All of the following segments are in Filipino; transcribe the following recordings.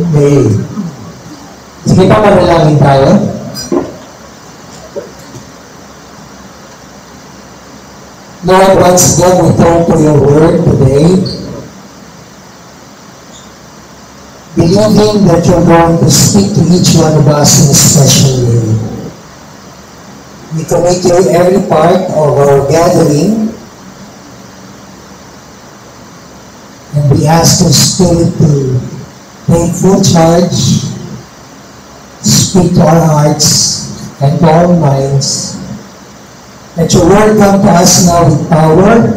Okay. Sige pa, manalangin tayo. Lord, once again, we turn to your word today, believing that you're going to speak to each one of us in a special way. We commit you every part of our gathering, and we ask your Spirit to take full charge, speak to our hearts and to our minds. Let your word come to us now with power,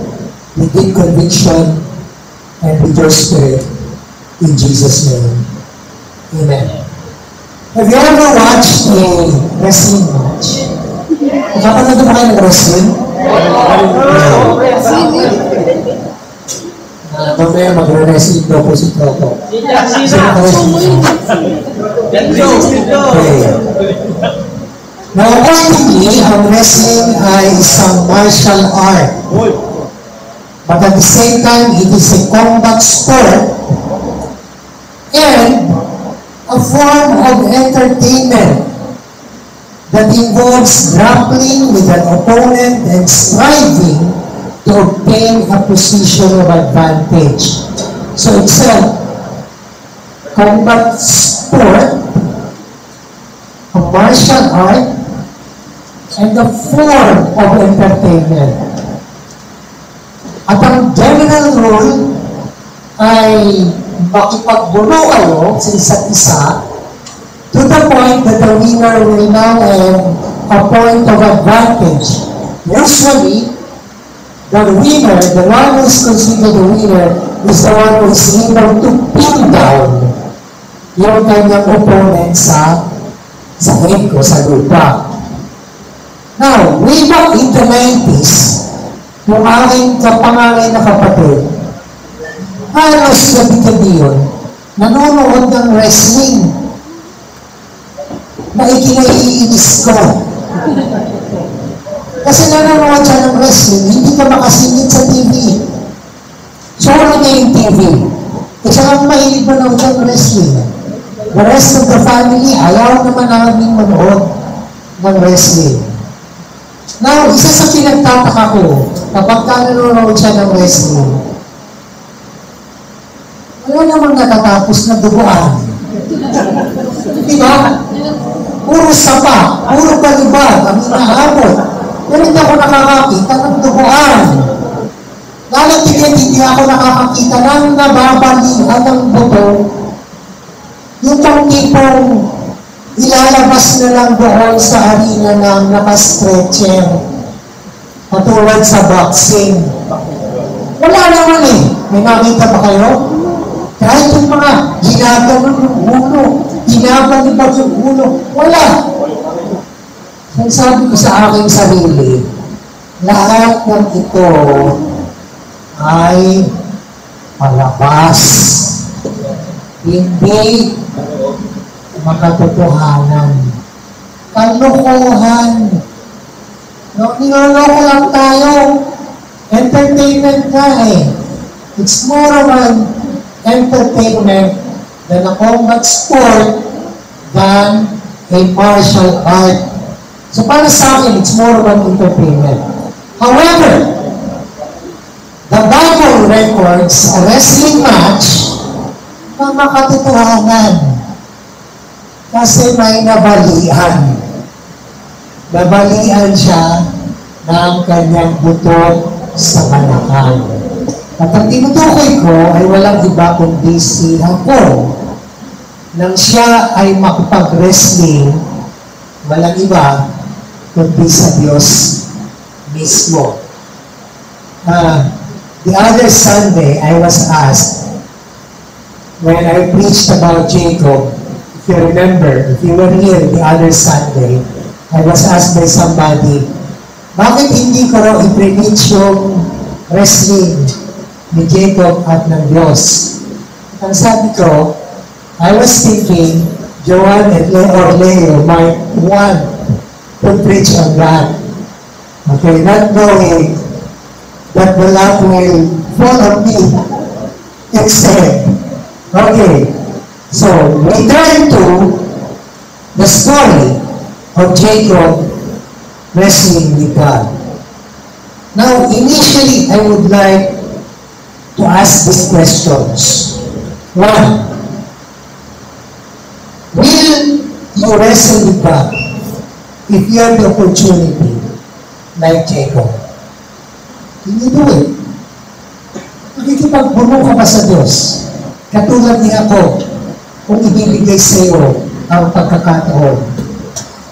with deep conviction, and with your Spirit. In Jesus' name. Amen. Have you ever watched a wrestling match? Nakapanood ba kayo ng wrestling? Mamaya magre-wrestling daw po si Toto. Now, accordingly, ang wrestling ay isang martial art. But at the same time, it is a combat sport and a form of entertainment that involves grappling with an opponent and striving to obtain a position of advantage. So it's a combat sport, a martial art, and a form of entertainment. At ang general rule ay makipagbuno kayo sa isa't isa to the point that the winner will now have a point of advantage. Usually, the winner, the one who is considered the winner, is the one who is able to pin down yung kanyang opponent sa head ko, sa lupa. Now, way back in the 90s, yung aking kapangalay na kapatid, halos gabi-gabi yun, nanonood ng wrestling na ikinaiinis ko. Kasi nanonood siya ng wrestling, hindi ka makasingit sa TV. So, ano na yung TV? Kasi ang mahilig manood siya ng wrestling. The rest of the family, ayaw naman namin manood ng wrestling. Now, isa sa pinagtataka ko, kapag nanonood siya ng wrestling, wala namang natatapos na duguan. Diba? Puro sapa, puro balibag, ang inaabot. Pero hindi ako nakakakita ng duguan. Lalatigit, hindi ako nakakakita ng nababalihan ng buto. Yung pang tipong ilalabas na lang doon sa arena ng nakastretcher. Patulad sa boxing. Wala naman eh. May nakita ba kayo? Kahit yung mga ginaganon yung ulo, ginabalibag yung ulo, wala. Kaya sabi ko sa aking sarili, lahat ng ito ay palabas. Hindi makatotohanan. Kalukuhan. Niloloko lang tayo. Entertainment na eh. It's more of an entertainment than a combat sport than a martial art. So para sa akin, it's more of an entertainment. However, the Bible records a wrestling match na makatotohanan. Kasi may nabalian. Nabalian siya ng kanyang buto sa balakang. At ang tinutukoy ko ay walang iba kundi si Hapon. Nang siya ay makapag-wrestling, walang iba kundi sa Diyos mismo. The other Sunday, I was asked, when I preached about Jacob, if you remember, if you were here the other Sunday, I was asked by somebody, bakit hindi ko raw i-preach yung wrestling ni Jacob at ng Diyos? Ang sabi ko, I was thinking, Joan and Leo might want to preach on that. Okay, not knowing that the love will fall on me instead. Okay, So, we turn to the story of Jacob wrestling with God. Now, initially, I would like to ask these questions. One, will you wrestle with God if you have the opportunity like Jacob? Can you do it? Makikipagbuno ka ba sa Diyos? Katulad ni ako, kung ibibigay sa iyo ang pagkakataon.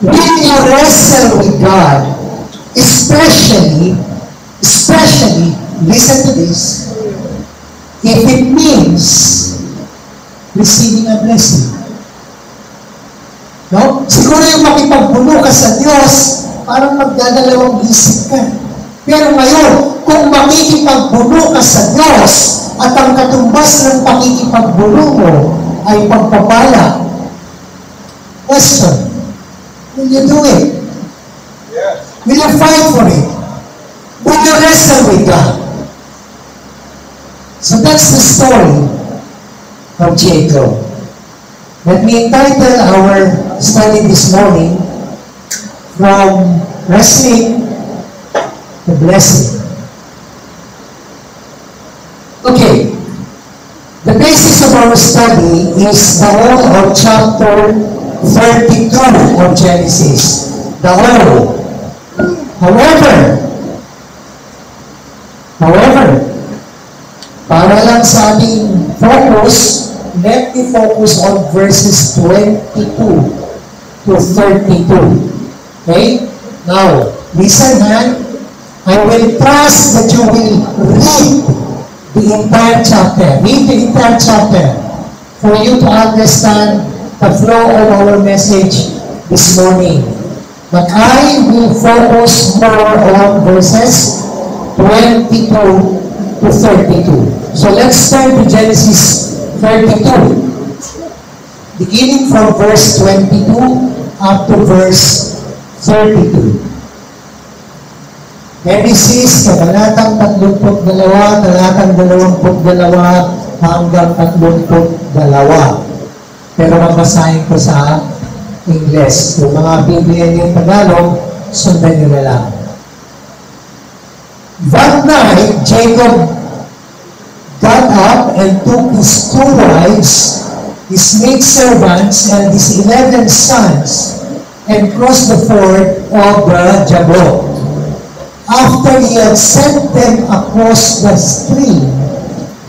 Will you wrestle with God, especially, listen to this, if it means receiving a blessing? No? Siguro yung makipagbuno ka sa Diyos, parang magdadalawang isip ka. Pero ngayon, kung makikipagbuno ka sa Diyos, at ang katumbas ng pakikipagbuno mo ay pagpapala, question, will you do it? Yes. Will you fight for it? Will you wrestle with God? So that's the story of Jacob. Let me entitle our study this morning, From Wrestling to Blessing. Okay, the basis of our study is the whole of chapter 32 of Genesis. The whole. However, para lang sa ating focus, let me focus on verses 22 to 32. Okay? Now, listen, ha? I will trust that you will read the entire chapter. Read the entire chapter for you to understand the flow of our message this morning. But I will focus more on verses 22 to 32. So let's turn to Genesis 32. Beginning from verse 22 up to verse 32. Genesis, kabanatang 32, talatang 22 hanggang 32. Pero mabasahin ko sa English. Yung mga Biblia niyong Tagalog, sundan nyo na lang. That night, Jacob got up and took his 2 wives, his maidservants, and his 11 sons, and crossed the ford of the Jabbok. After he had sent them across the stream,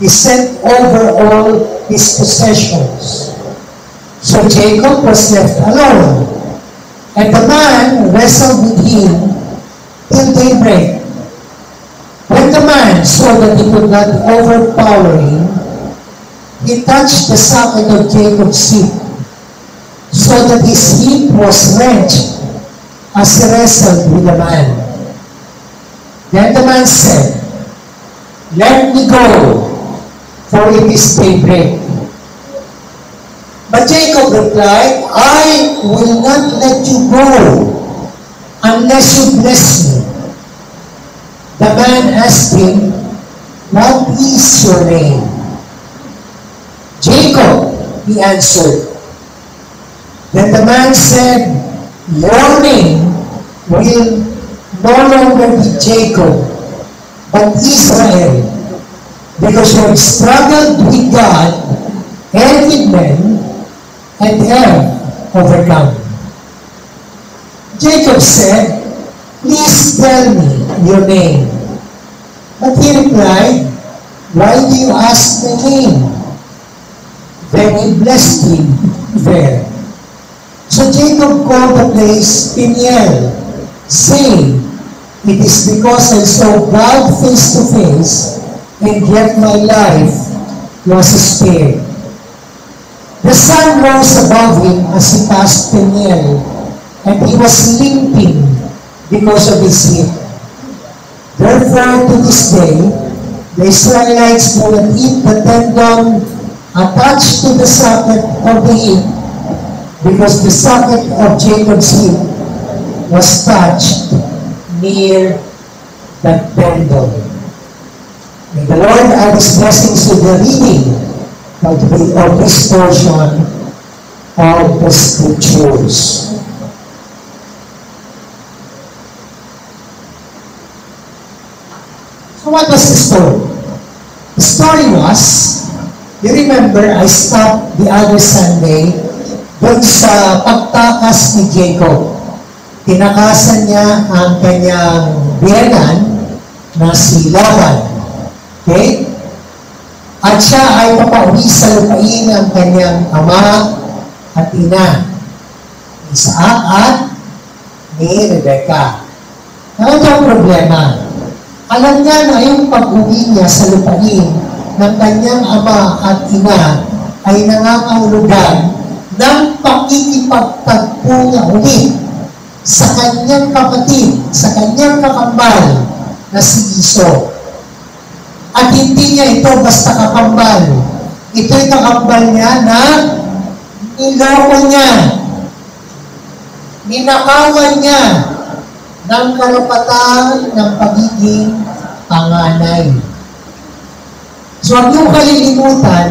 he sent over all his possessions. So Jacob was left alone, and the man wrestled with him till daybreak. When the man saw that he could not overpower him, he touched the socket of Jacob's hip, so that his hip was wrenched as he wrestled with the man. Then the man said, "Let me go, for it is daybreak." But Jacob replied, "I will not let you go unless you bless me." The man asked him, "What is your name?" "Jacob," he answered. Then the man said, "Your name will no longer be Jacob, but Israel, because you have struggled with God and with men, and have overcome." Jacob said, "Please tell me your name." But he replied, "Why do you ask my name?" Then he blessed him there. So Jacob called the place Peniel, saying, "It is because I saw God face to face, and yet my life was spared." The sun rose above him as he passed Peniel, and he was limping because of his hip. Therefore, to this day, the Israelites do not eat the tendon attached to the socket of the hip, because the socket of Jacob's hip was touched near the tendon. May the Lord add His blessings to the reading of this portion of the Scriptures. So what was the story? The story was, you remember, I stopped the other Sunday doon sa pagtakas ni Jacob. Tinakasan niya ang kanyang biyenan na si Laban. Okay? At siya ay papauwi sa lupain ng kanyang ama at ina, ni Isaac at ni Rebecca. Ano ang problema? Alam niya na yung pag-uwi niya sa lupain ng kanyang ama at ina ay nangangahulugan ng pakikipagtagpo niya ulit sa kanyang kapatid, sa kanyang kakambal na si Iso. At hindi niya ito basta kakambal. Ito'y kakambal niya na niloko niya, ninakawan niya ng karapatan ng pagiging panganay. So, huwag niyong kalilimutan